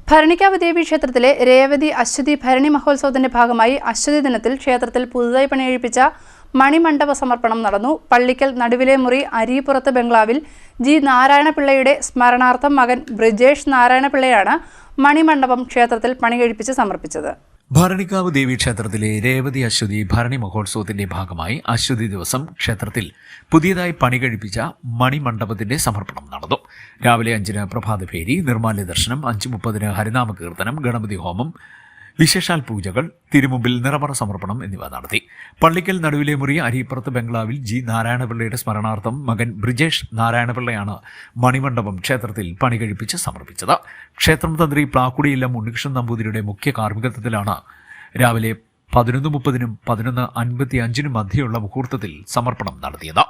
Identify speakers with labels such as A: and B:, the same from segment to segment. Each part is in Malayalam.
A: ഭരണിക്കാവ് ദേവി ക്ഷേത്രത്തിലെ രേവതി അശ്വതി ഭരണി മഹോത്സവത്തിന്റെ ഭാഗമായി അശ്വതി ദിനത്തിൽ ക്ഷേത്രത്തിൽ പുതുതായി പണികഴിപ്പിച്ച മണിമണ്ഡപ സമർപ്പണം നടന്നു. പള്ളിക്കൽ നടുവിലെ മുറി അരീപ്പുറത്ത് ബംഗ്ലാവിൽ ജി നാരായണപിള്ളയുടെ സ്മരണാർത്ഥം മകൻ ബ്രിജേഷ് നാരായണപിള്ളയാണ് മണിമണ്ഡപം ക്ഷേത്രത്തിൽ പണികഴിപ്പിച്ച് സമർപ്പിച്ചത്.
B: ഭരണിക്കാവ് ദേവി ക്ഷേത്രത്തിലെ രേവതി അശ്വതി ഭരണി മഹോത്സവത്തിന്റെ ഭാഗമായി അശ്വതി ദിവസം ക്ഷേത്രത്തിൽ പുതിയതായി പണികഴിപ്പിച്ച മണിമണ്ഡപത്തിന്റെ സമർപ്പണം നടന്നു. രാവിലെ 5-ന് പ്രഭാതഭേരി, നിർമ്മാല്യ ദർശനം, 5:30-ന് ഹരിനാമ കീർത്തനം, ഗണപതി ഹോമം, വിശേഷാൽ പൂജകൾ, തിരുമുമ്പിൽ നിറമറ സമർപ്പണം എന്നിവ നടത്തി. പള്ളിക്കൽ നടുവിലെ മുറി അരീപ്പുറത്ത് ബംഗ്ലാവിൽ ജി നാരായണപിള്ളയുടെ സ്മരണാർത്ഥം മകൻ ബ്രിജേഷ് നാരായണപിള്ളയാണ് മണിമണ്ഡപം ക്ഷേത്രത്തിൽ പണികഴിപ്പിച്ച് സമർപ്പിച്ചത്. ക്ഷേത്രം തന്ത്രി പ്ലാക്കുടിയില്ലം ഉണ്ണികൃഷ്ണൻ നമ്പൂതിരിയുടെ മുഖ്യ കാർമ്മികത്വത്തിലാണ് രാവിലെ 11:30-നും 11:55-നും മധ്യയുള്ള മുഹൂർത്തത്തിൽ സമർപ്പണം നടത്തിയത്.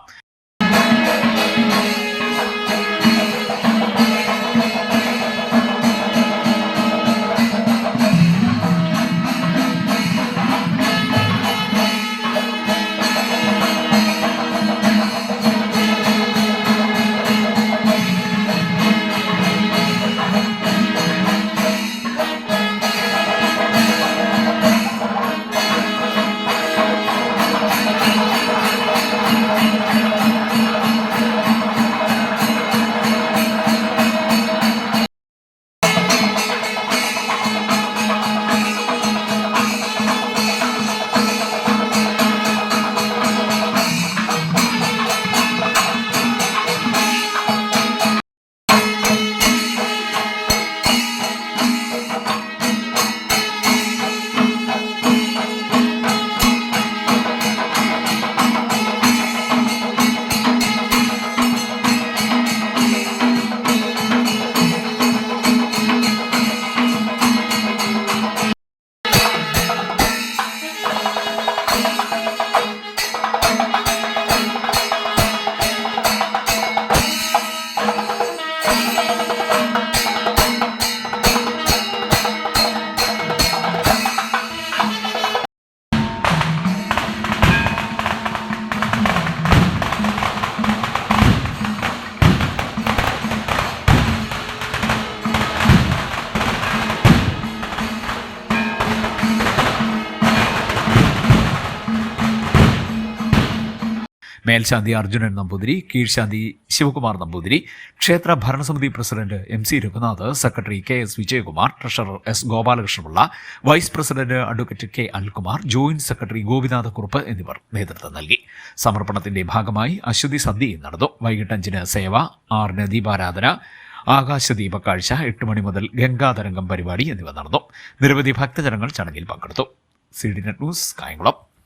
B: മേൽശാന്തി അർജുനൻ നമ്പൂതിരി, കീഴ്ശാന്തി ശിവകുമാർ നമ്പൂതിരി, ക്ഷേത്ര ഭരണസമിതി president MC Raghunath, secretary KS Vijayakumar, treasurer S Gopalakrishnapillai, vice president advocate K Anilkumar, joint secretary Gopinathakurup എന്നിവർ നേതൃത്വം നൽകി. സമർപ്പണത്തിന്റെ ഭാഗമായി അശ്വതി സദ്യയും നടന്നു. വൈകിട്ട് 5-ന് സേവ, 6-ന് ദീപാരാധന, ആകാശദീപക്കാഴ്ച, 8 മണി മുതൽ ഗംഗാതരംഗം പരിപാടി എന്നിവ നടന്നു. നിരവധി ഭക്തജനങ്ങൾ ചടങ്ങിൽ പങ്കെടുത്തു. CDNet news, Kayamkulam.